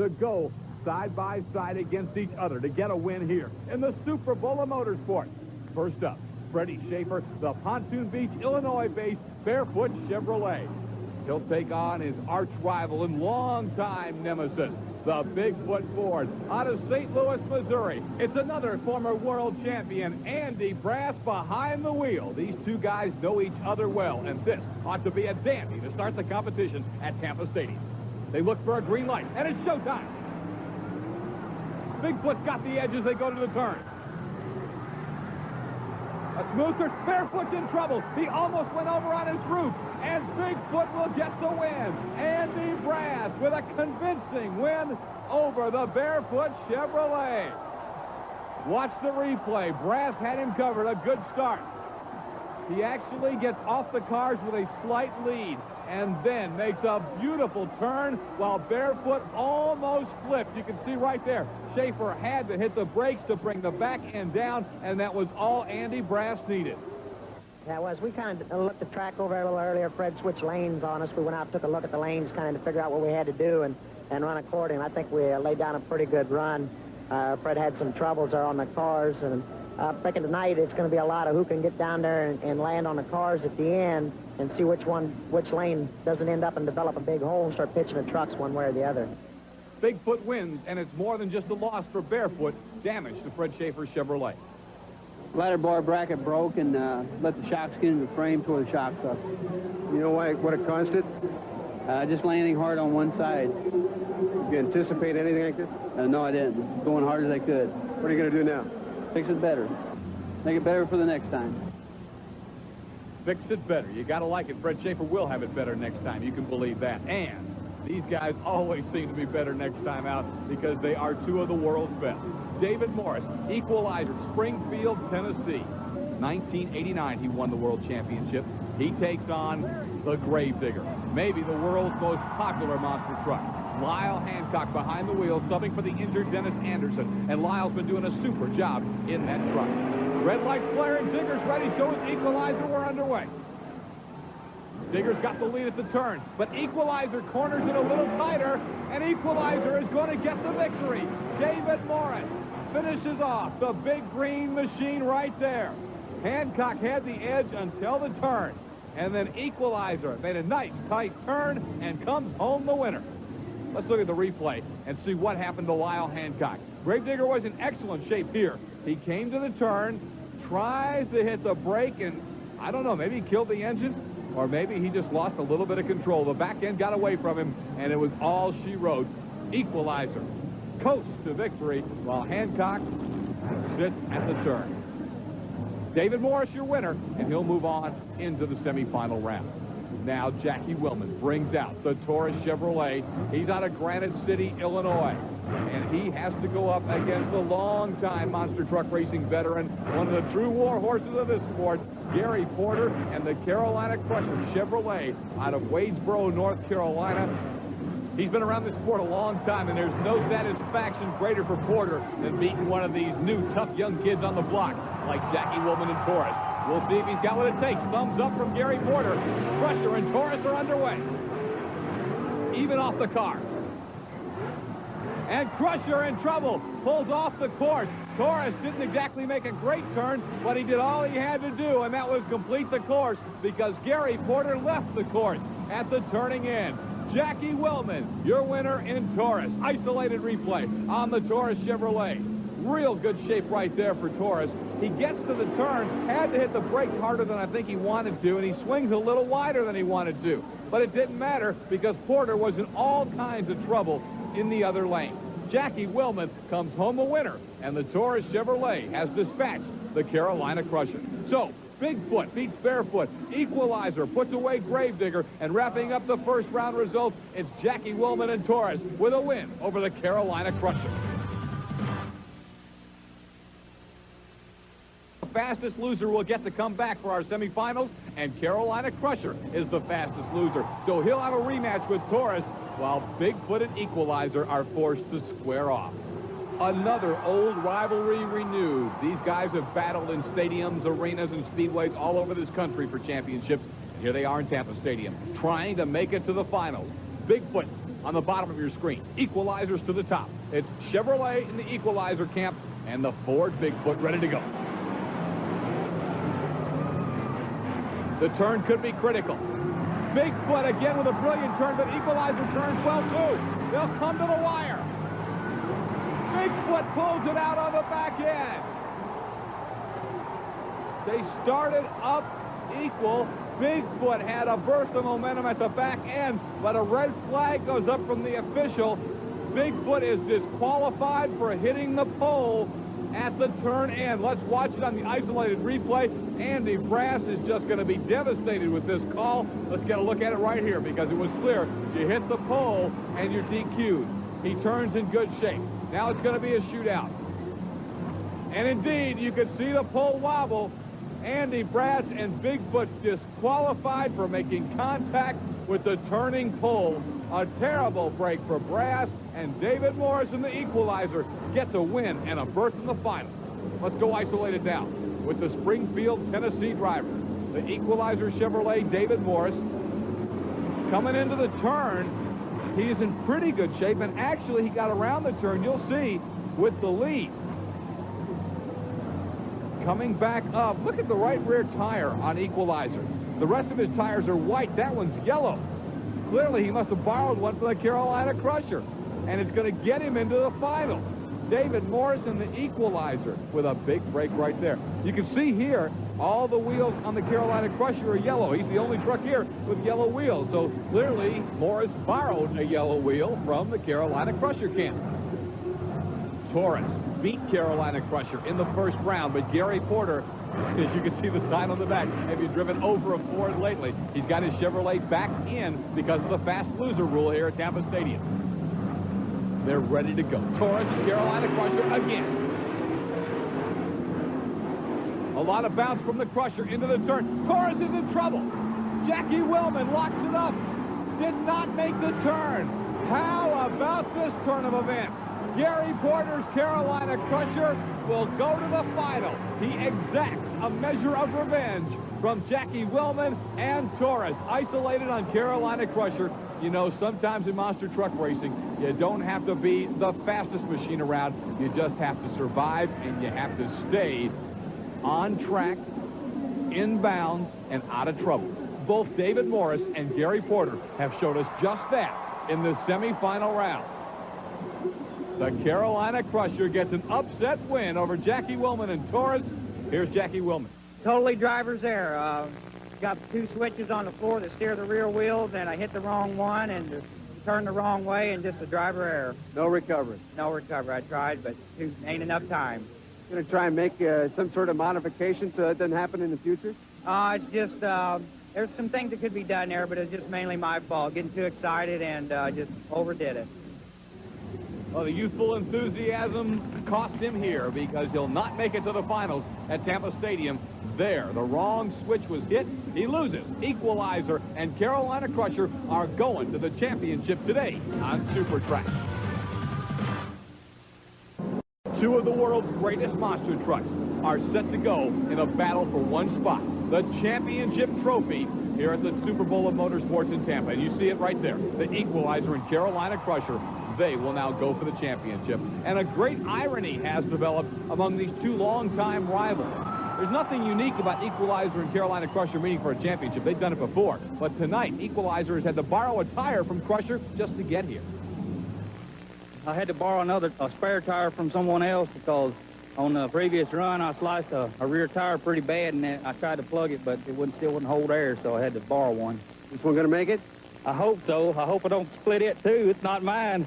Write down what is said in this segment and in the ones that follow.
to go side by side against each other to get a win here in the Super Bowl of motorsports. First up, Freddie Schaefer, the Pontoon Beach, Illinois-based Barefoot Chevrolet. He'll take on his arch rival and longtime nemesis, the Bigfoot Ford, out of St. Louis, Missouri. It's another former world champion, Andy Brass, behind the wheel. These two guys know each other well, and this ought to be a dandy to start the competition at Tampa Stadium. They look for a green light, and it's showtime. Bigfoot's got the edge as they go to the turn. A smooth turn. Barefoot's in trouble. He almost went over on his roof, and Bigfoot will get the win. Andy Brass with a convincing win over the Barefoot Chevrolet. Watch the replay. Brass had him covered. A good start. He actually gets off the cars with a slight lead and then makes a beautiful turn while Barefoot almost flipped. You can see right there, Schaefer had to hit the brakes to bring the back end down, and that was all Andy Brass needed. Yeah, it was. We kind of looked the track over a little earlier. Fred switched lanes on us. We went out and took a look at the lanes kind of to figure out what we had to do and run according. I think we laid down a pretty good run. Fred had some troubles there on the cars, and I'm thinking tonight it's going to be a lot of who can get down there and land on the cars at the end and see which lane doesn't end up and develop a big hole and start pitching the trucks one way or the other. Bigfoot wins, and it's more than just a loss for Barefoot. Damage to Fred Schaefer's Chevrolet. Ladder bar bracket broke and let the shocks get into the frame, tore the shocks up. You know what it caused it? Just landing hard on one side. Did you anticipate anything like this? No, I didn't. Going hard as I could. What are you going to do now? Fix it better. Make it better for the next time. Fix it better. You got to like it. Fred Schaefer will have it better next time. You can believe that. And these guys always seem to be better next time out because they are two of the world's best. David Morris, equalizer, Springfield, Tennessee. 1989, he won the world championship. He takes on the Gravedigger, maybe the world's most popular monster truck. Lyle Hancock behind the wheel, subbing for the injured Dennis Anderson. And Lyle's been doing a super job in that truck. Red light flaring, Digger's ready, so is Equalizer. We're underway. Digger's got the lead at the turn, but Equalizer corners it a little tighter, and Equalizer is going to get the victory. David Morris finishes off the big green machine right there. Hancock had the edge until the turn, and then Equalizer made a nice tight turn and comes home the winner. Let's look at the replay and see what happened to Lyle Hancock. Gravedigger was in excellent shape here. He came to the turn, tries to hit the brake, and I don't know, maybe he killed the engine, or maybe he just lost a little bit of control. The back end got away from him, and it was all she wrote. Equalizer coasts to victory while Hancock sits at the turn. David Morris, your winner, and he'll move on into the semifinal round. Now Jackie Willman brings out the Taurus Chevrolet. He's out of Granite City, Illinois. And he has to go up against the longtime monster truck racing veteran, one of the true war horses of this sport, Gary Porter, and the Carolina Crusher Chevrolet out of Wadesboro, North Carolina. He's been around this sport a long time, and there's no satisfaction greater for Porter than beating one of these new tough young kids on the block like Jackie Willman and Taurus. We'll see if he's got what it takes. Thumbs up from Gary Porter. Crusher and Taurus are underway. Even off the car. And Crusher in trouble. Pulls off the course. Taurus didn't exactly make a great turn, but he did all he had to do, and that was complete the course because Gary Porter left the course at the turning in. Jackie Willman, your winner in Taurus. Isolated replay on the Taurus Chevrolet. Real good shape right there for Taurus. He gets to the turn, had to hit the brakes harder than I think he wanted to, and he swings a little wider than he wanted to. But it didn't matter because Porter was in all kinds of trouble in the other lane. Jackie Willman comes home a winner, and the Taurus Chevrolet has dispatched the Carolina Crusher. So, Bigfoot beats Barefoot. Equalizer puts away Gravedigger, and wrapping up the first round results, it's Jackie Willman and Taurus with a win over the Carolina Crusher. The fastest loser will get to come back for our semifinals, and Carolina Crusher is the fastest loser. So he'll have a rematch with Taurus, while Bigfoot and Equalizer are forced to square off. Another old rivalry renewed. These guys have battled in stadiums, arenas, and speedways all over this country for championships. Here they are in Tampa Stadium, trying to make it to the finals. Bigfoot on the bottom of your screen. Equalizers to the top. It's Chevrolet in the equalizer camp and the Ford Bigfoot ready to go. The turn could be critical. Bigfoot again with a brilliant turn, but equalizer turns well too. They'll come to the wire. Bigfoot pulls it out on the back end. They started up equal. Bigfoot had a burst of momentum at the back end, but a red flag goes up from the official. Bigfoot is disqualified for hitting the pole at the turn end. Let's watch it on the isolated replay. Andy Brass is just going to be devastated with this call. Let's get a look at it right here because it was clear. You hit the pole and you're DQ'd. He turns in good shape. Now it's going to be a shootout. And indeed, you could see the pole wobble. Andy Brass and Bigfoot disqualified for making contact with the turning pole. A terrible break for Brass, and David Morris in the equalizer gets a win and a berth in the final. Let's go isolated now with the Springfield, Tennessee driver. The equalizer Chevrolet, David Morris. Coming into the turn, he's in pretty good shape, and actually he got around the turn, you'll see, with the lead. Coming back up, look at the right rear tire on equalizer. The rest of his tires are white. That one's yellow. Clearly, he must have borrowed one from the Carolina Crusher, and it's going to get him into the final. David Morris in the equalizer with a big break right there. You can see here, all the wheels on the Carolina Crusher are yellow. He's the only truck here with yellow wheels, so clearly Morris borrowed a yellow wheel from the Carolina Crusher camp. Torres beat Carolina Crusher in the first round, but Gary Porter, as you can see the sign on the back, have you driven over a Ford lately? He's got his Chevrolet back in because of the fast loser rule here at Tampa Stadium. They're ready to go. Torres and Carolina Crusher again. A lot of bounce from the Crusher into the turn. Torres is in trouble. Jackie Willman locks it up. Did not make the turn. How about this turn of events? Gary Porter's Carolina Crusher will go to the final. He exacts a measure of revenge from Jackie Willman and Torres. Isolated on Carolina Crusher. You know, sometimes in monster truck racing, you don't have to be the fastest machine around. You just have to survive, and you have to stay on track, inbound, and out of trouble. Both David Morris and Gary Porter have showed us just that in the semifinal round. The Carolina Crusher gets an upset win over Jackie Willman and Torres. Here's Jackie Willman. Totally driver's error. Got two switches on the floor that steer the rear wheels, and I hit the wrong one and turned the wrong way, and just a driver error. No recovery. No recovery. I tried, but ain't enough time. Going to try and make some sort of modification so that doesn't happen in the future? It's just, there's some things that could be done there, but it's just mainly my fault. Getting too excited and just overdid it. Well, the youthful enthusiasm cost him here because he'll not make it to the finals at Tampa Stadium. There, the wrong switch was hit. He loses. Equalizer and Carolina Crusher are going to the championship today on Super Trax. Two of the world's greatest monster trucks are set to go in a battle for one spot. The championship trophy here at the Super Bowl of Motorsports in Tampa. And you see it right there. The Equalizer and Carolina Crusher. They will now go for the championship. And a great irony has developed among these two longtime rivals. There's nothing unique about Equalizer and Carolina Crusher meeting for a championship. They've done it before. But tonight, Equalizer has had to borrow a tire from Crusher just to get here. I had to borrow a spare tire from someone else because on the previous run, I sliced a rear tire pretty bad, and I tried to plug it, but it still wouldn't hold air, so I had to borrow one. This one going to make it? I hope so. I hope I don't split it, too. It's not mine.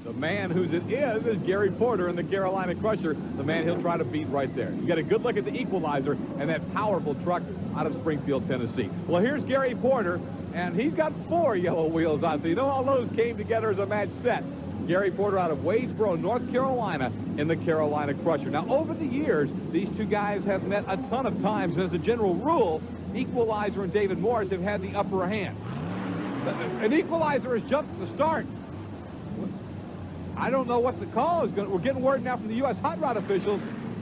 The man whose it is Gary Porter in the Carolina Crusher. The man he'll try to beat right there. You get a good look at the Equalizer and that powerful truck out of Springfield, Tennessee. Well, here's Gary Porter, and he's got 4 yellow wheels on, so you know all those came together as a match set. Gary Porter out of Wadesboro, North Carolina in the Carolina Crusher. Now, over the years, these two guys have met a ton of times, and as a general rule, Equalizer and David Morris have had the upper hand. An Equalizer has jumped at the start. I don't know what the call is going to. We're getting word now from the U.S. hot rod officials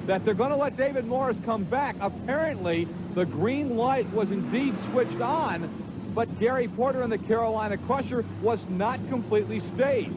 that they're going to let David Morris come back. Apparently, the green light was indeed switched on, but Gary Porter in the Carolina Crusher was not completely staged.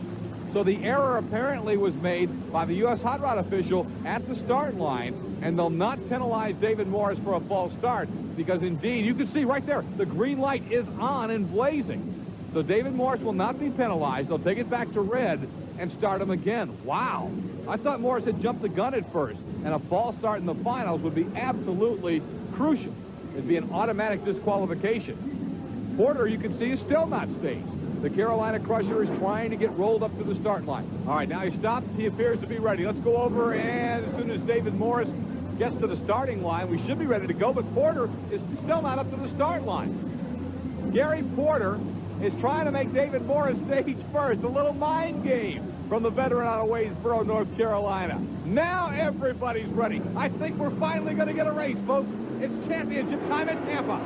So the error apparently was made by the U.S. Hot Rod official at the start line, and they'll not penalize David Morris for a false start because, indeed, you can see right there, the green light is on and blazing. So David Morris will not be penalized. They'll take it back to red and start him again. Wow. I thought Morris had jumped the gun at first, and a false start in the finals would be absolutely crucial. It'd be an automatic disqualification. Porter, you can see, is still not staged. The Carolina Crusher is trying to get rolled up to the start line. All right, now he stopped. He appears to be ready. Let's go over, and as soon as David Morris gets to the starting line, we should be ready to go, but Porter is still not up to the start line. Gary Porter is trying to make David Morris stage first. A little mind game from the veteran out of Waynesboro, North Carolina. Now everybody's ready. I think we're finally going to get a race, folks. It's championship time at Tampa.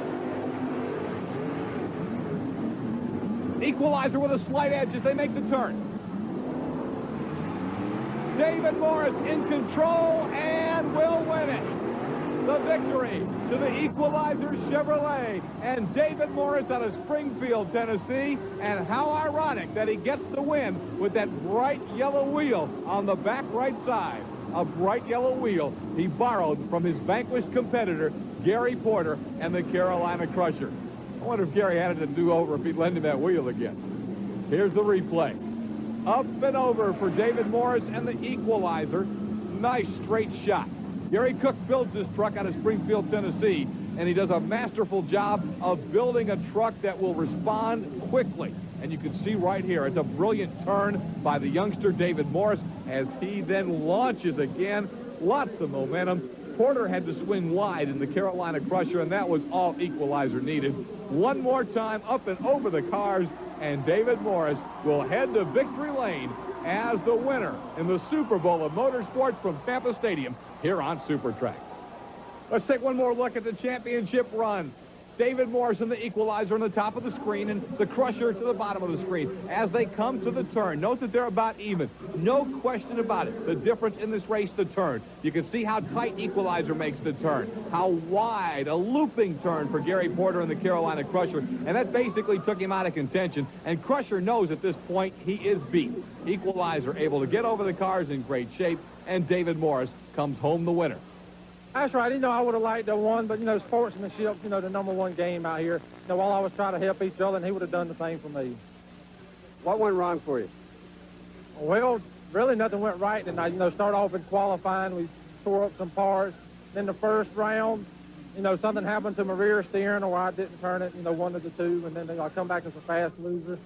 Equalizer with a slight edge as they make the turn. David Morris in control and will win it. The victory to the Equalizer Chevrolet and David Morris out of Springfield, Tennessee. And how ironic that he gets the win with that bright yellow wheel on the back right side. A bright yellow wheel he borrowed from his vanquished competitor, Gary Porter, and the Carolina Crusher. I wonder if Gary had it to do over if he'd lend him that wheel again. Here's the replay. Up and over for David Morris and the Equalizer. Nice straight shot. Gary Cook builds this truck out of Springfield, Tennessee, and he does a masterful job of building a truck that will respond quickly. And you can see right here, it's a brilliant turn by the youngster David Morris as he then launches again. Lots of momentum. Porter had to swing wide in the Carolina Crusher, and that was all Equalizer needed. One more time up and over the cars, and David Morris will head to victory lane as the winner in the Super Bowl of Motorsports from Tampa Stadium here on Super Trax. Let's take one more look at the championship run. David Morris and the Equalizer on the top of the screen and the Crusher to the bottom of the screen. As they come to the turn, note that they're about even. No question about it. The difference in this race, the turn. You can see how tight Equalizer makes the turn. How wide, a looping turn for Gary Porter and the Carolina Crusher. And that basically took him out of contention. And Crusher knows at this point he is beat. Equalizer able to get over the cars in great shape. And David Morris comes home the winner. That's right. I would have liked to have won, but, sportsmanship, the #1 game out here. While I was trying to help each other, and he would have done the same for me. What went wrong for you? Well, really nothing went right tonight. Start off in qualifying. We tore up some parts. Then the first round, something happened to my rear steering, or I didn't turn it, one of the two, and then I come back as a fast loser.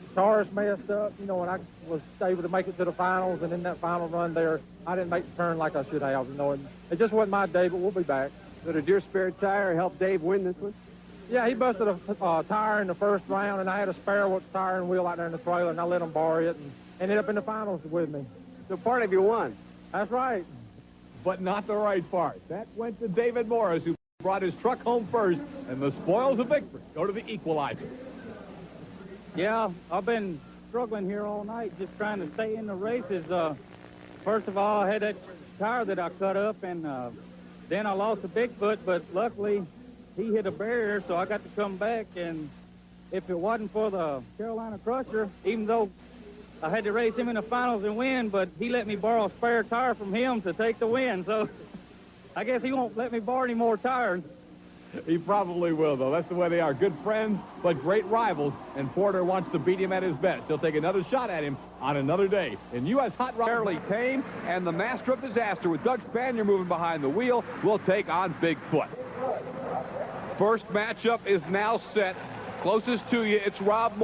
The cars messed up, and I was able to make it to the finals, and in that final run there, I didn't make the turn like I should have, and it just wasn't my day, but we'll be back. So did your spare tire help Dave win this one? Yeah, he busted a tire in the first round, and I had a spare with the tire and wheel out there in the trailer, and I let him borrow it, and ended up in the finals with me. So part of you won. That's right. But not the right part. That went to David Morris, who brought his truck home first, and the spoils of victory go to the Equalizer. Yeah, I've been struggling here all night just trying to stay in the races. First of all, I had that tire that I cut up, and then I lost a Bigfoot, but luckily he hit a barrier, so I got to come back. And if it wasn't for the Carolina Crusher, even though I had to race him in the finals and win, but he let me borrow a spare tire from him to take the win. So I guess he won't let me borrow any more tires. He probably will, though. That's the way they are. Good friends, but great rivals. And Porter wants to beat him at his best. He'll take another shot at him on another day. In U.S. Hot Rod, fairly tame, and the master of disaster with Doug Spanier moving behind the wheel will take on Bigfoot. First matchup is now set. Closest to you, it's Rob Moore.